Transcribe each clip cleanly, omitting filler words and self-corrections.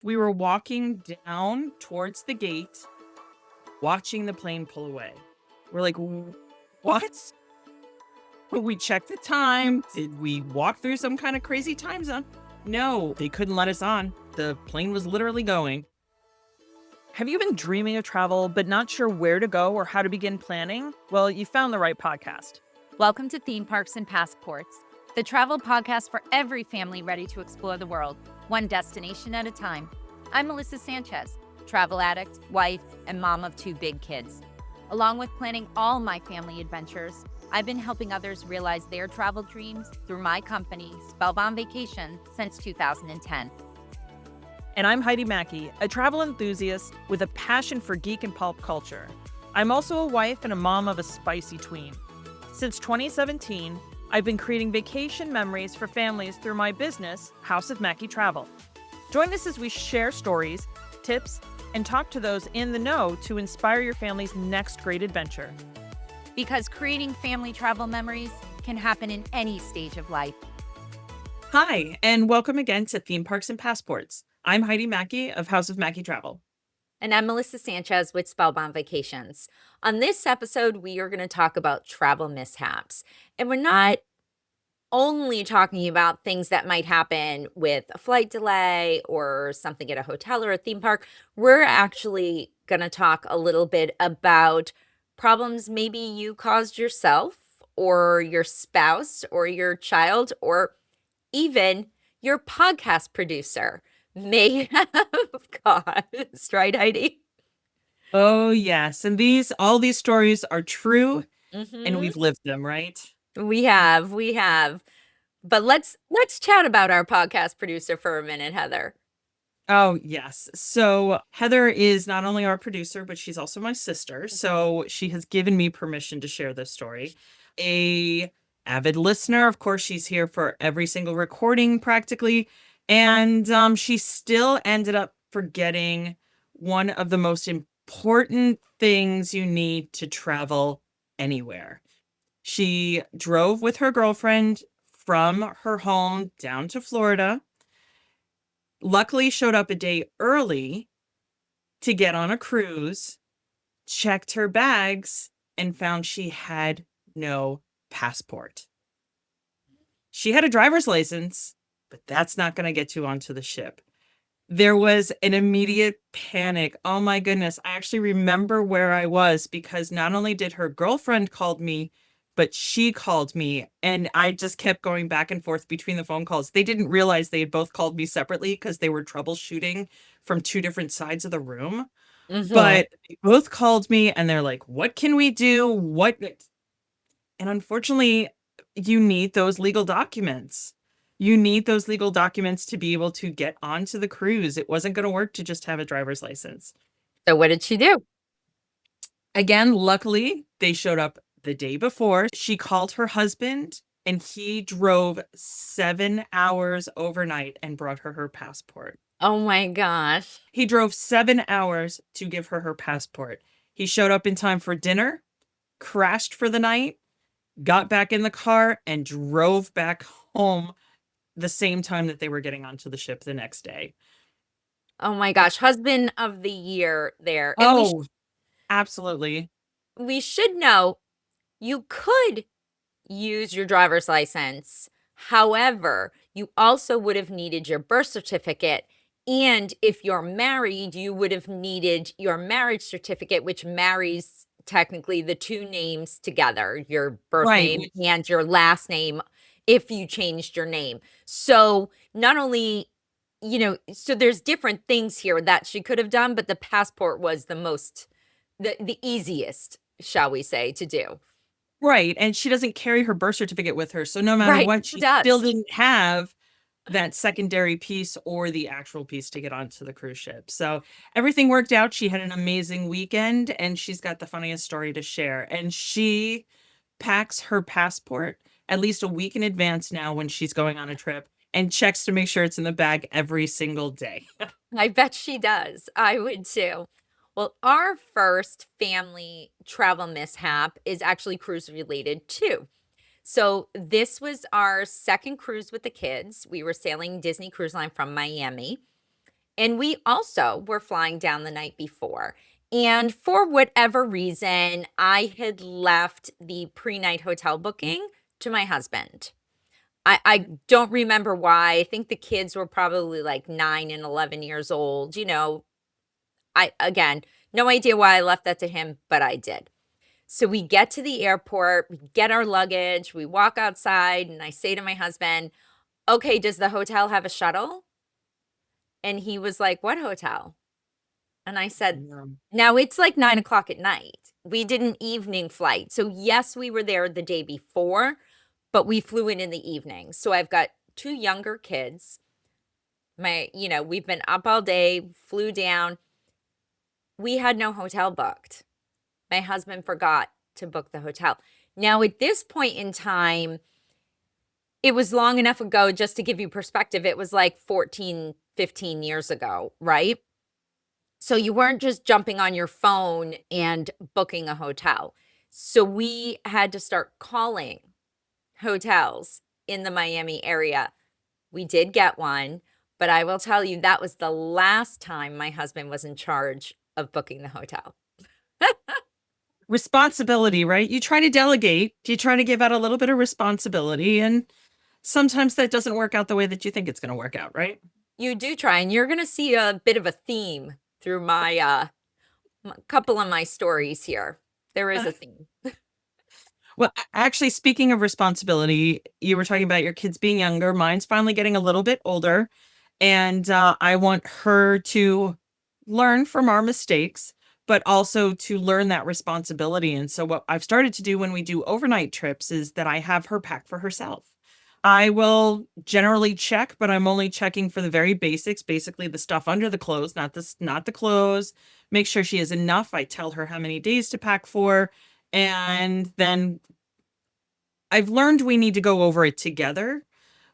We were walking down towards the gate, watching the plane pull away. We're like, What? We checked the time. Did we walk through some kind of crazy time zone? No, they couldn't let us on. The plane was literally going. Have you been dreaming of travel but not sure where to go or how to begin planning? Well, you found the right podcast. Welcome to Theme Parks and Passports, the travel podcast for every family ready to explore the world, one destination at a time. I'm Melissa Sanchez, travel addict, wife, and mom of 2 big kids. Along with planning all my family adventures, I've been helping others realize their travel dreams through my company, Spellbound Vacation, since 2010. And I'm Heidi Mackey, a travel enthusiast with a passion for geek and pulp culture. I'm also a wife and a mom of a spicy tween. Since 2017, I've been creating vacation memories for families through my business, House of Mackey Travel. Join us as we share stories, tips, and talk to those in the know to inspire your family's next great adventure. Because creating family travel memories can happen in any stage of life. Hi, and welcome again to Theme Parks and Passports. I'm Heidi Mackey of House of Mackey Travel. And I'm Melissa Sanchez with Spellbound Vacations. On this episode, we are going to talk about travel mishaps. And we're not only talking about things that might happen with a flight delay or something at a hotel or a theme park. We're actually going to talk a little bit about problems maybe you caused yourself or your spouse or your child or even your podcast producer may have caused, right, Heidi? Oh, yes. And all these stories are true and Mm-hmm. we've lived them, right? We have. But let's chat about our podcast producer for a minute, Heather. Oh, yes. So Heather is not only our producer, but she's also my sister. So she has given me permission to share this story. A avid listener, of course, she's here for every single recording practically. And she still ended up forgetting one of the most important things you need to travel anywhere. She drove with her girlfriend from her home down to Florida, luckily showed up a day early to get on a cruise, checked her bags, and found she had no passport. She had a driver's license, but that's not going to get you onto the ship. There was an immediate panic. Oh my goodness. I actually remember where I was because not only did her girlfriend call me, but she called me and I just kept going back and forth between the phone calls. They didn't realize they had both called me separately because they were troubleshooting from 2 different sides of the room. Mm-hmm. But they both called me and they're like, "What can we do? What?" And unfortunately, you need those legal documents. You need those legal documents to be able to get onto the cruise. It wasn't going to work to just have a driver's license. So what did she do? Again, luckily, they showed up the day before. She called her husband and he drove 7 hours overnight and brought her passport. Oh my gosh. He drove 7 hours to give her passport. He showed up in time for dinner, crashed for the night, got back in the car, and drove back home the same time that they were getting onto the ship the next day. Oh my gosh. Husband of the year there. And Oh, absolutely. we should know you could use your driver's license. However, you also would have needed your birth certificate. And if you're married, you would have needed your marriage certificate, which marries technically the 2 names together, your birth Right. name and your last name if you changed your name. So not only, so there's different things here that she could have done, but the passport was the easiest, shall we say, to do. Right. And she doesn't carry her birth certificate with her. So no matter Right. what, She she still does. didn't have that secondary piece or the actual piece to get onto the cruise ship. So everything worked out. She had an amazing weekend and she's got the funniest story to share. And she packs her passport at least a week in advance now when she's going on a trip and checks to make sure it's in the bag every single day. I bet she does. I would too. Well, our first family travel mishap is actually cruise related too. So, this was our second cruise with the kids. We were sailing Disney Cruise Line from Miami. And we also were flying down the night before. And for whatever reason, I had left the pre-night hotel booking to my husband. I don't remember why. I think the kids were probably like 9 and 11 years old. Again, no idea why I left that to him, but I did. So we get to the airport, we get our luggage, we walk outside, and I say to my husband, okay, does the hotel have a shuttle? And he was like, what hotel? And I said, Um, now it's like 9 o'clock at night. We did an evening flight. So, yes, we were there the day before, but we flew in the evening. So, I've got two younger kids. We've been up all day, flew down. We had no hotel booked. My husband forgot to book the hotel. Now, at this point in time, it was long enough ago, just to give you perspective, it was like 14, 15 years ago, right? So you weren't just jumping on your phone and booking a hotel. So we had to start calling hotels in the Miami area. We did get one, but I will tell you that was the last time my husband was in charge of booking the hotel. Responsibility, right? You try to delegate, you try to give out a little bit of responsibility, and sometimes that doesn't work out the way that you think it's going to work out, right? You do try, and you're going to see a bit of a theme through my couple of my stories here. There is a theme. Well, actually, speaking of responsibility, you were talking about your kids being younger. Mine's finally getting a little bit older, and I want her to learn from our mistakes, but also to learn that responsibility. And so, what I've started to do when we do overnight trips is that I have her pack for herself. I will generally check, but I'm only checking for the very basics, basically the stuff under the clothes, not the clothes. Make sure she has enough. I tell her how many days to pack for, and then I've learned we need to go over it together.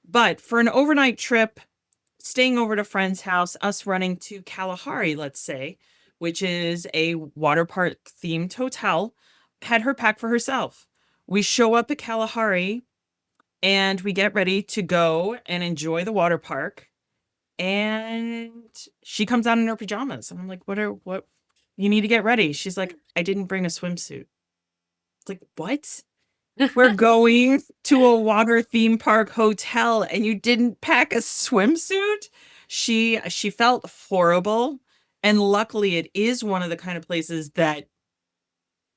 But for an overnight trip, staying over at a friend's house, us running to Kalahari, let's say, which is a water park themed hotel, had her pack for herself. We show up at Kalahari and we get ready to go and enjoy the water park. And she comes out in her pajamas. And I'm like, what? You need to get ready. She's like, I didn't bring a swimsuit. It's like, what? We're going to a water theme park hotel and you didn't pack a swimsuit? She felt horrible. And luckily it is one of the kind of places that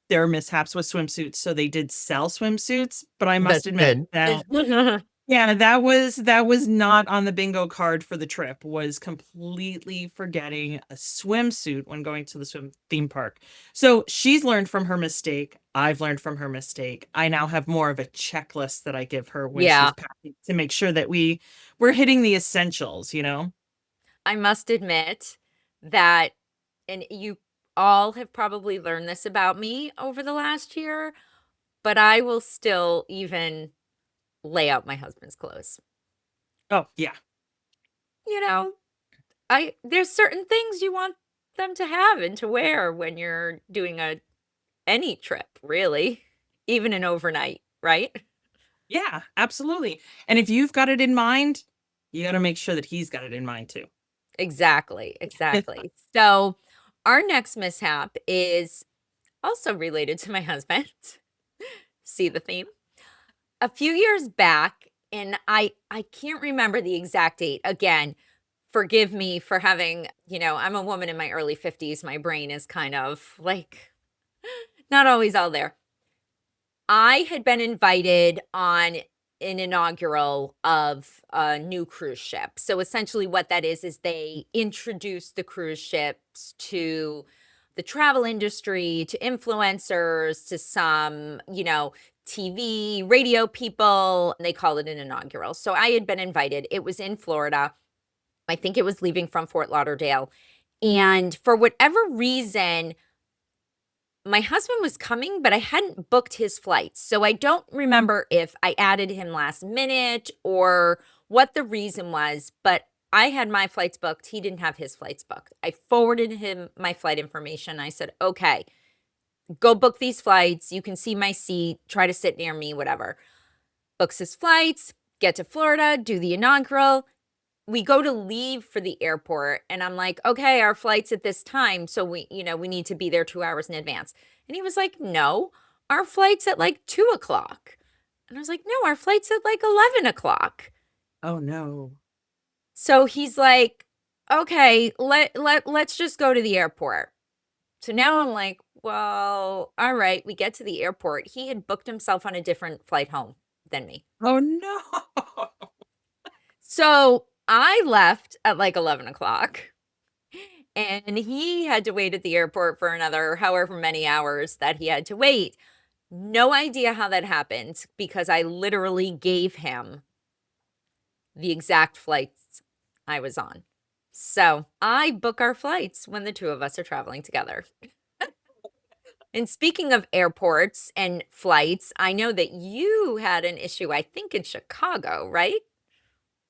there are mishaps with swimsuits, so they did sell swimsuits, but I must That's admit good. that yeah, that was not on the bingo card for the trip, was completely forgetting a swimsuit when going to the swim theme park. So she's learned from her mistake. I've learned from her mistake. I now have more of a checklist that I give her when she's Yeah. packing to make sure that we're hitting the essentials, you know? I must admit that, and you all have probably learned this about me over the last year, but I will still even lay out my husband's clothes. Oh, yeah. You know, there's certain things you want them to have and to wear when you're doing any trip, really, even an overnight, right? Yeah, absolutely. And if you've got it in mind, you got to make sure that he's got it in mind too. Exactly, exactly. So, our next mishap is also related to my husband. See the theme? A few years back, and I can't remember the exact date. Again, forgive me for having, I'm a woman in my early 50s. My brain is kind of like not always all there. I had been invited on an inaugural of a new cruise ship. So essentially what that is they introduce the cruise ships to the travel industry, to influencers, to some, TV, radio people, and they call it an inaugural. So I had been invited. It was in Florida. I think it was leaving from Fort Lauderdale. And for whatever reason, my husband was coming, but I hadn't booked his flights. So I don't remember if I added him last minute or what the reason was, but I had my flights booked. He didn't have his flights booked. I forwarded him my flight information. I said, okay, go book these flights. You can see my seat. Try to sit near me, whatever. Books his flights, get to Florida, do the inaugural. we go to leave for the airport, and I'm like, okay, our flight's at this time. So we need to be there 2 hours in advance. And he was like, no, our flight's at like 2 o'clock. And I was like, no, our flight's at like 11 o'clock. Oh no. So he's like, okay, let's just go to the airport. So now I'm like, well, all right. We get to the airport. He had booked himself on a different flight home than me. Oh no. So I left at like 11 o'clock, and he had to wait at the airport for another however many hours that he had to wait. No idea how that happened because I literally gave him the exact flights I was on. So I book our flights when the two of us are traveling together. And speaking of airports and flights, I know that you had an issue, I think in Chicago, right?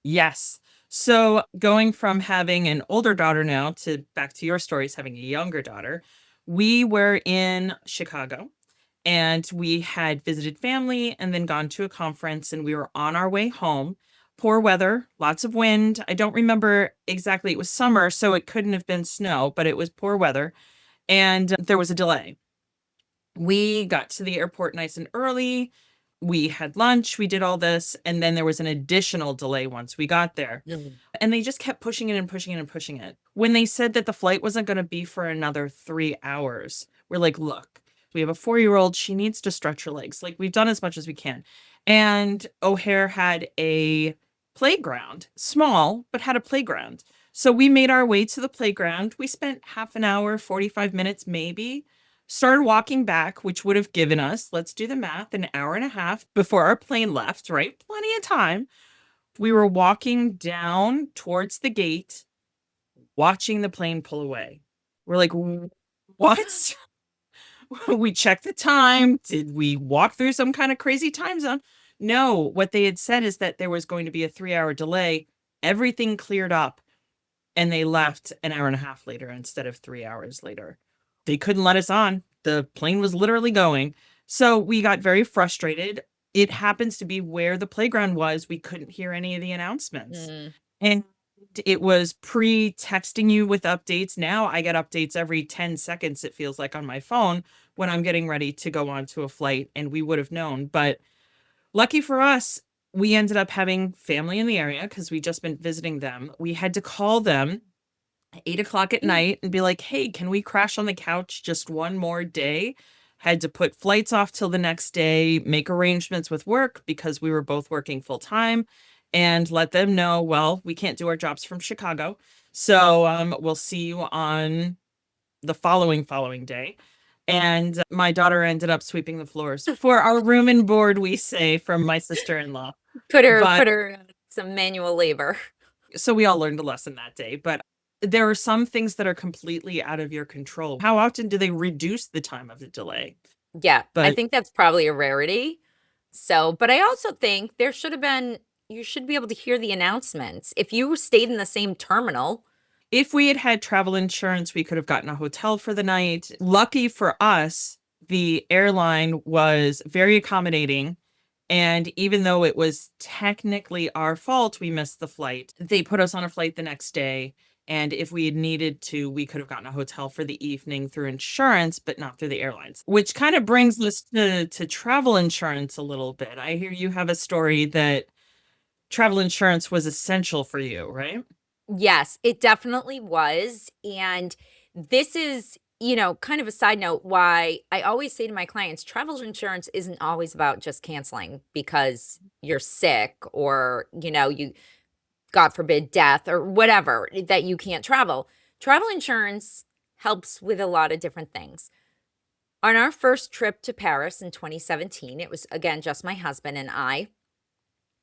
Yes. So going from having an older daughter now to back to your stories, having a younger daughter, we were in Chicago and we had visited family and then gone to a conference and we were on our way home. Poor weather, lots of wind. I don't remember exactly. It was summer, so it couldn't have been snow, but it was poor weather. And there was a delay. We got to the airport nice and early. We had lunch, we did all this, and then there was an additional delay once we got there. Mm. And they just kept pushing it and pushing it and pushing it. When they said that the flight wasn't going to be for another 3 hours, we're like, look, we have a 4-year-old. She needs to stretch her legs. Like, we've done as much as we can. And O'Hare had a playground, small, but had a playground. So we made our way to the playground. We spent half an hour, 45 minutes maybe, started walking back, which would have given us, let's do the math, an hour and a half before our plane left, right? Plenty of time. We were walking down towards the gate, watching the plane pull away. We're like, what? We checked the time. Did we walk through some kind of crazy time zone? No, what they had said is that there was going to be a 3 hour delay. Everything cleared up and they left an hour and a half later instead of 3 hours later. They couldn't let us on. The plane was literally going. So we got very frustrated. It happens to be where the playground was. We couldn't hear any of the announcements. Mm. And it was pre-texting you with updates. Now I get updates every 10 seconds, it feels like, on my phone when I'm getting ready to go on to a flight, and we would have known. But lucky for us, we ended up having family in the area because we just been visiting them. We had to call them 8 o'clock at night and be like, hey, can we crash on the couch just one more day? Had to put flights off till the next day, make arrangements with work because we were both working full time, and let them know, well, we can't do our jobs from Chicago. So we'll see you on the following day. And my daughter ended up sweeping the floors for our room and board, we say, from my sister-in-law. But Put her some manual labor. so we all learned a lesson that day. But there are some things that are completely out of your control. How often do they reduce the time of the delay? Yeah, I But think that's probably a rarity. So, but I also think there should have been, you should be able to hear the announcements. If you stayed in the same terminal, if we had had travel insurance, we could have gotten a hotel for the night. Lucky for us, the airline was very accommodating. And even though it was technically our fault we missed the flight, they put us on a flight the next day. And if we had needed to, we could have gotten a hotel for the evening through insurance, but not through the airlines. Which kind of brings us to travel insurance a little bit. I hear you have a story that travel insurance was essential for you, right? yes, it definitely was. And this is, kind of a side note why I always say to my clients, travel insurance isn't always about just canceling because you're sick or, you, God forbid, death or whatever, that you can't travel. Travel insurance helps with a lot of different things. On our first trip to Paris in 2017, it was again just my husband and I.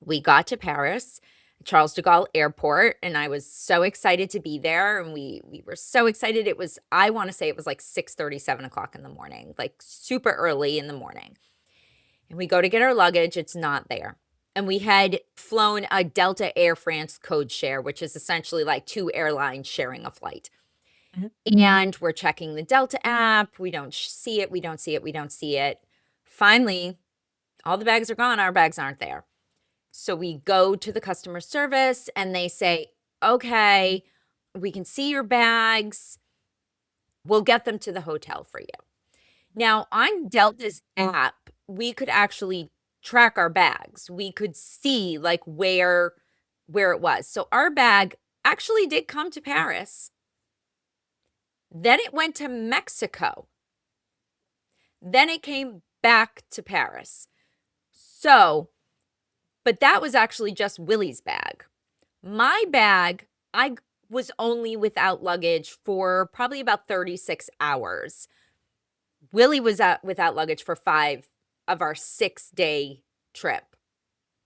We got to Paris, Charles de Gaulle Airport, and I was so excited to be there. And we were so excited. It was, I want to say it was like 6:30, 7 o'clock in the morning, like super early in the morning. And we go to get our luggage, it's not there. And we had flown a Delta Air France code share, which is essentially like two airlines sharing a flight. Mhm. And we're checking the Delta app. We don't see it. We don't see it. We don't see it. Finally, all the bags are gone. Our bags aren't there. So we go to the customer service and they say, okay, we can see your bags. We'll get them to the hotel for you. Now, on Delta's app, we could actually track our bags. We could see like where it was. So our bag actually did come to Paris. Then it went to Mexico. Then it came back to Paris. So, but that was actually just Willie's bag. My bag, I was only without luggage for probably about 36 hours. Willie was without luggage for 5 of our 6-day trip.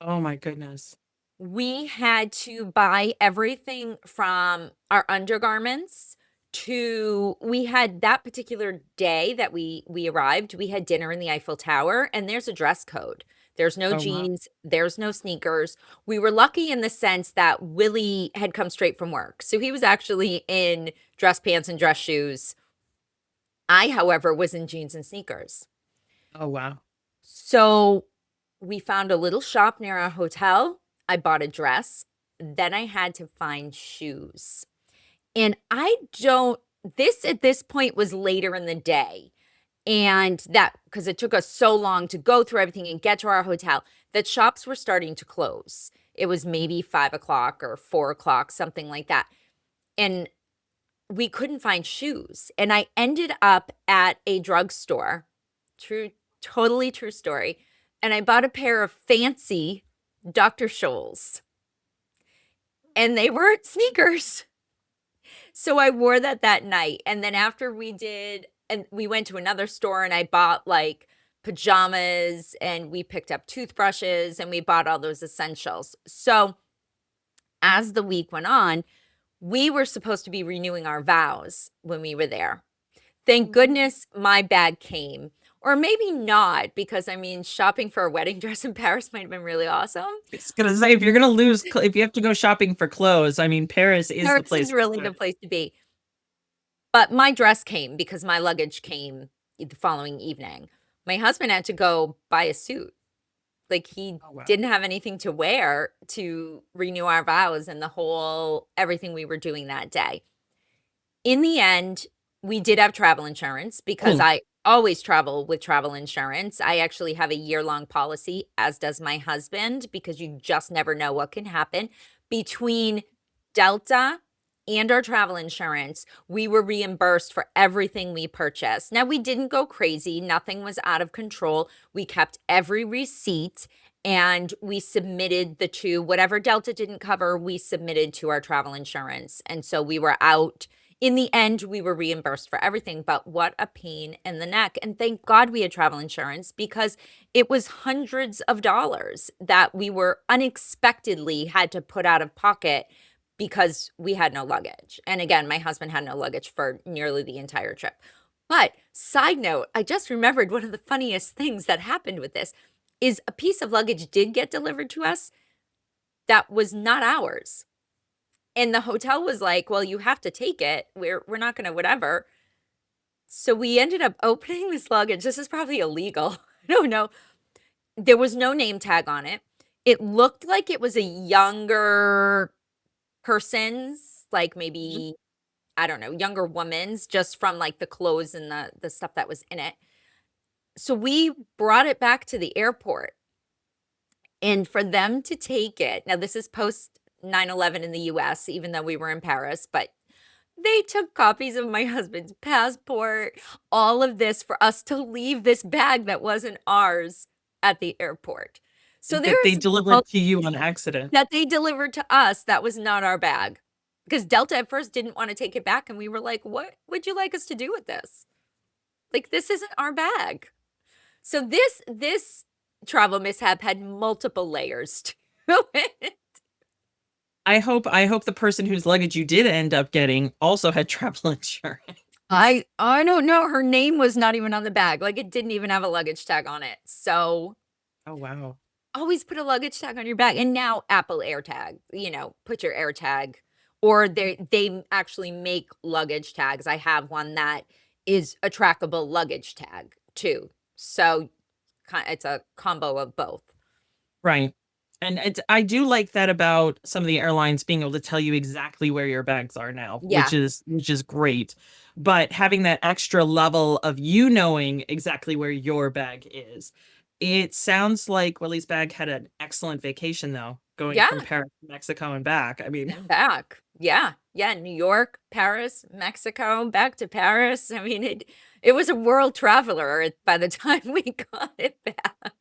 Oh my goodness. We had to buy everything from our undergarments to we had that particular day that we arrived, we had dinner in the Eiffel Tower, and there's a dress code. There's no Oh wow. jeans, there's no sneakers. We were lucky in the sense that Willie had come straight from work. So he was actually in dress pants and dress shoes. I, however, was in jeans and sneakers. Oh wow. So we found a little shop near our hotel. I bought a dress. Then I had to find shoes. And I don't, this at this point was later in the day. And that, because it took us so long to go through everything and get to our hotel, that shops were starting to close. It was maybe 5 o'clock or 4 o'clock, something like that. And we couldn't find shoes. And I ended up at a drugstore. True, totally true story. And I bought a pair of fancy Dr. Scholl's. And they were sneakers. So I wore that night. And then after we did, and we went to another store and I bought like pajamas and we picked up toothbrushes and we bought all those essentials. So as the week went on, we were supposed to be renewing our vows when we were there. Thank goodness my bag came. Or maybe not, because I mean, shopping for a wedding dress in Paris might have been really awesome. It's gonna say if you're gonna if you have to go shopping for clothes, I mean, Paris is the Paris is place. really the place to be. But my dress came because my luggage came the following evening. My husband had to go buy a suit. Like he Oh wow. didn't have anything to wear to renew our vows and the whole everything we were doing that day. In the end, we did have travel insurance because Hmm. I always travel with travel insurance. I actually have a year-long policy, as does my husband, because you just never know what can happen. Between Delta and our travel insurance, we were reimbursed for everything we purchased. Now, we didn't go crazy. Nothing was out of control. We kept every receipt and we submitted whatever Delta didn't cover, we submitted to our travel insurance. And so we were out. In the end, we were reimbursed for everything, but what a pain in the neck. And thank God we had travel insurance because it was hundreds of dollars that we were unexpectedly had to put out of pocket because we had no luggage. And again, my husband had no luggage for nearly the entire trip. But side note, I just remembered one of the funniest things that happened with this is a piece of luggage did get delivered to us that was not ours. And the hotel was like, "Well, you have to take it. We're not gonna whatever." So we ended up opening this luggage. This is probably illegal. I don't know. There was no name tag on it. It looked like it was a younger person's, like Mhm. maybe, I don't know, younger woman's, just from like the clothes and the stuff that was in it. So we brought it back to the airport. And for them to take it, now this is post 9/11 in the US, even though we were in Paris, but they took copies of my husband's passport, all of this for us to leave this bag that wasn't ours at the airport. So there That they is mul delivered to you on accident. that they delivered to us that was not our bag. Because Delta at first didn't wanna take it back, and we were like, "What would you like us to do with this? Like, this isn't our bag." So this travel mishap had multiple layers to it. I hope the person whose luggage you did end up getting also had travel insurance. I don't know, her name was not even on the bag, like, it didn't even have a luggage tag on it, so Oh wow. always put a luggage tag on your bag, and now Apple AirTag, put your AirTag, or they actually make luggage tags. I have one that is a trackable luggage tag too, so it's a combo of both. Right. And I do like that about some of the airlines being able to tell you exactly where your bags are now, Yeah. which is great. But having that extra level of you knowing exactly where your bag is. It sounds like Willie's bag had an excellent vacation though, going Yeah. from Paris to Mexico and back. I mean, And back. Yeah. Yeah. New York, Paris, Mexico, back to Paris. I mean, it was a world traveler by the time we got it back.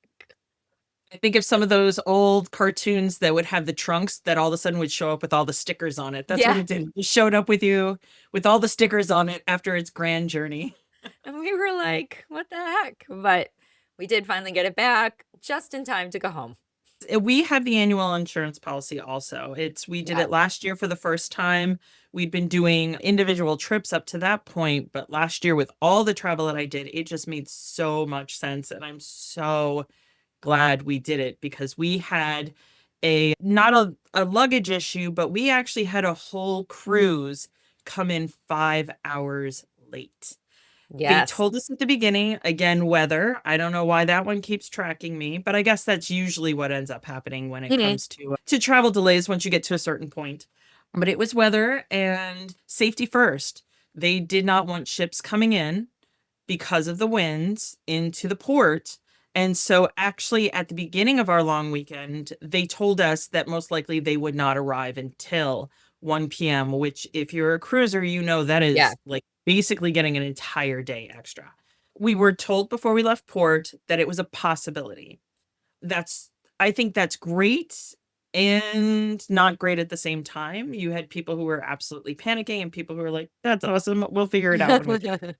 I think of some of those old cartoons that would have the trunks that all of a sudden would show up with all the stickers on it. That's what Yeah. it did. It showed up with you with all the stickers on it after its grand journey. And we were like, what the heck? But we did finally get it back just in time to go home. We have the annual insurance policy also. It's we did Yeah. it last year for the first time. We'd been doing individual trips up to that point, but last year with all the travel that I did, it just made so much sense and I'm so glad we did it because we had a not a luggage issue, but we actually had a whole cruise come in 5 hours late. They Yes. told us at the beginning, again, weather. I don't know why that one keeps tracking me, but I guess that's usually what ends up happening when it Mhm. comes to travel delays once you get to a certain point. But it was weather and safety first. They did not want ships coming in because of the winds into the port. And so, actually, at the beginning of our long weekend, they told us that most likely they would not arrive until 1 p.m., which, if you're a cruiser, you know that Yeah. is like basically getting an entire day extra. We were told before we left port that it was a possibility. That's, I think that's great and not great at the same time. You had people who were absolutely panicking and people who were like, that's awesome. We'll figure it out when we get.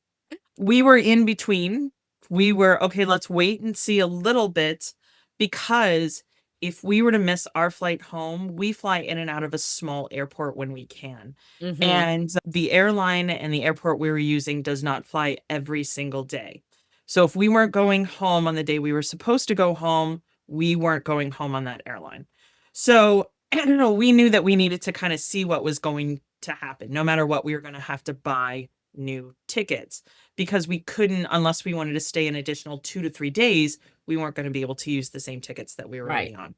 We were in between. We were, okay, let's wait and see a little bit because if we were to miss our flight home, we fly in and out of a small airport when we can. Hmm. And the airline and the airport we were using does not fly every single day. So if we weren't going home on the day we were supposed to go home, we weren't going home on that airline. So I don't know, we knew that we needed to kind of see what was going to happen. No matter what, we were going to have to buy new tickets because we couldn't, unless we wanted to stay an additional 2 to 3 days, we weren't going to be able to use the same tickets that we were Right. already on.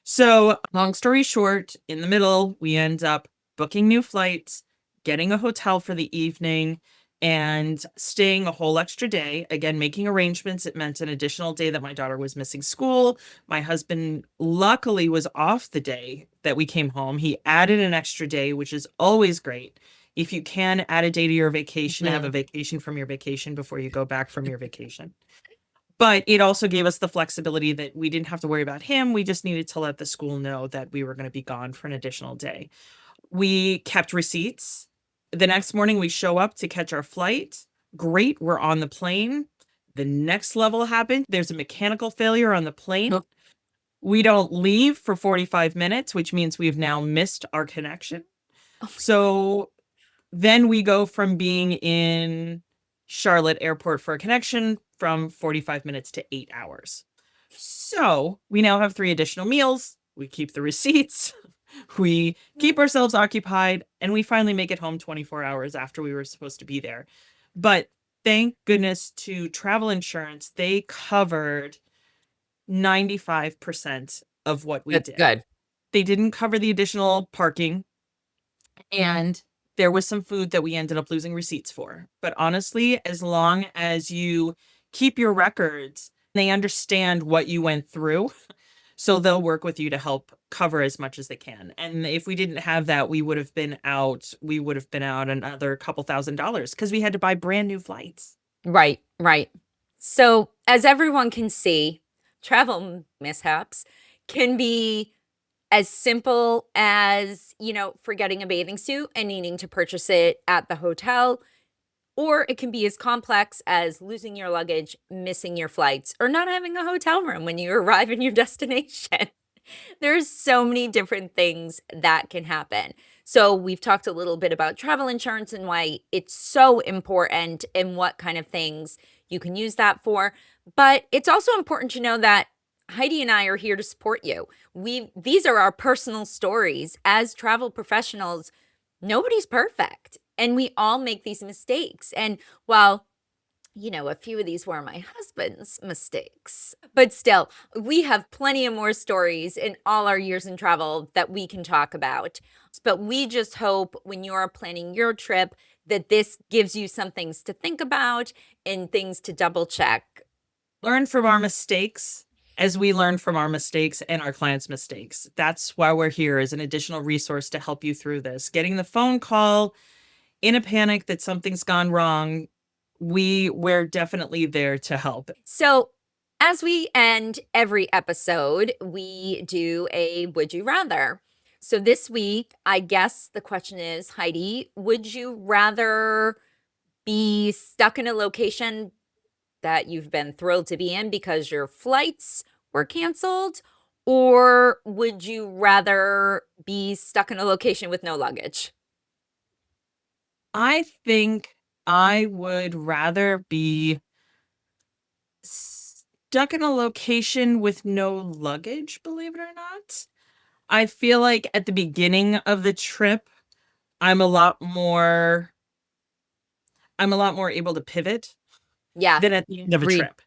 So, long story short, in the middle, we end up booking new flights, getting a hotel for the evening, and staying a whole extra day. Again, making arrangements. It meant an additional day that my daughter was missing school. My husband, luckily, was off the day that we came home. He added an extra day, which is always great. If you can add a day to your vacation, have a Mhm. vacation from your vacation before you go back from your vacation. But it also gave us the flexibility that we didn't have to worry about him. We just needed to let the school know that we were going to be gone for an additional day. We kept receipts. The next morning, we show up to catch our flight. Great, we're on the plane. The next level happened. There's a mechanical failure on the plane. Oh, We don't leave for 45 minutes, which means we've now missed our connection. oh So then we go from being in Charlotte Airport for a connection from 45 minutes to 8 hours. So we now have 3 additional meals. We keep the receipts. We keep ourselves occupied and we finally make it home 24 hours after we were supposed to be there. But thank goodness to travel insurance, they covered 95% of what we that's did. good. They didn't cover the additional parking and there was some food that we ended up losing receipts for. But honestly, as long as you keep your records, they understand what you went through. So they'll work with you to help cover as much as they can. And if we didn't have that, we would have been out another couple $1,000s because we had to buy brand new flights. Right. Right. So, as everyone can see, travel mishaps can be as simple as, forgetting a bathing suit and needing to purchase it at the hotel, or it can be as complex as losing your luggage, missing your flights, or not having a hotel room when you arrive in your destination. There's so many different things that can happen. So, we've talked a little bit about travel insurance and why it's so important and what kind of things you can use that for. But it's also important to know that Heidi and I are here to support you. These are our personal stories as travel professionals. Nobody's perfect, and we all make these mistakes. And while A few of these were my husband's mistakes. But still, we have plenty of more stories in all our years in travel that we can talk about. But we just hope when you are planning your trip that this gives you some things to think about and things to double check. Learn from our mistakes as we learn from our mistakes and our clients' mistakes. That's why we're here, as an additional resource to help you through this. Getting the phone call in a panic that something's gone wrong, we're definitely there to help. So, as we end every episode, we do a would you rather. So, this week, I guess the question is, Heidi, would you rather be stuck in a location that you've been thrilled to be in because your flights were canceled? Or would you rather be stuck in a location with no luggage? I think I would rather be stuck in a location with no luggage, believe it or not. I feel like at the beginning of the trip, I'm a lot more I'm a lot more able to pivot Yeah, than at the end of a agreed. trip.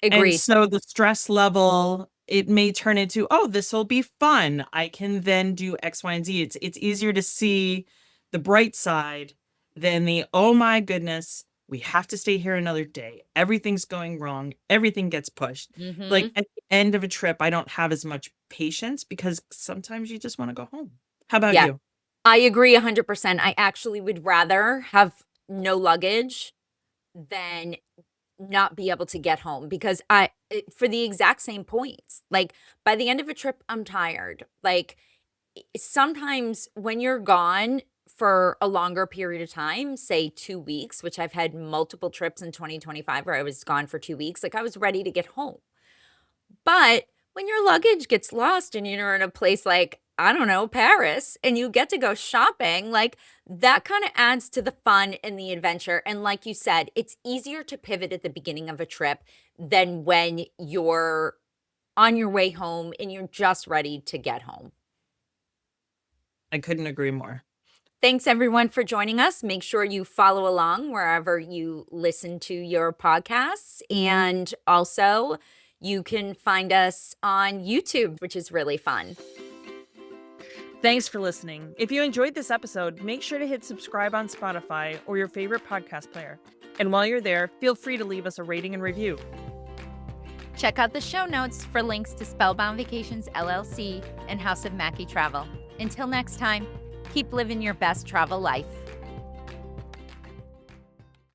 And Agreed. so the stress level, it may turn into, "Oh, this will be fun. I can then do X, Y, and Z." It's easier to see the bright side than the, "Oh my goodness, we have to stay here another day. Everything's going wrong. Everything gets pushed." Like, Hmm. at the end of a trip, I don't have as much patience because sometimes you just wanna go home. How about Yeah, you? I agree 100%. I actually would rather have no luggage than not be able to get home because for the exact same points. Like by the end of a trip, I'm tired. Like sometimes when you're gone for a longer period of time, say 2 weeks, which I've had multiple trips in 2025 where I was gone for 2 weeks, like I was ready to get home. But when your luggage gets lost and you're in a place like, I don't know, Paris, and you get to go shopping, like that kind of adds to the fun and the adventure. And like you said, it's easier to pivot at the beginning of a trip than when you're on your way home and you're just ready to get home. I couldn't agree more. Thanks everyone for joining us. Make sure you follow along wherever you listen to your podcasts. And also, you can find us on YouTube, which is really fun. Thanks for listening. If you enjoyed this episode, make sure to hit subscribe on Spotify or your favorite podcast player. And while you're there, feel free to leave us a rating and review. Check out the show notes for links to Spellbound Vacations LLC and House of Mackie Travel. Until next time, keep living your best travel life.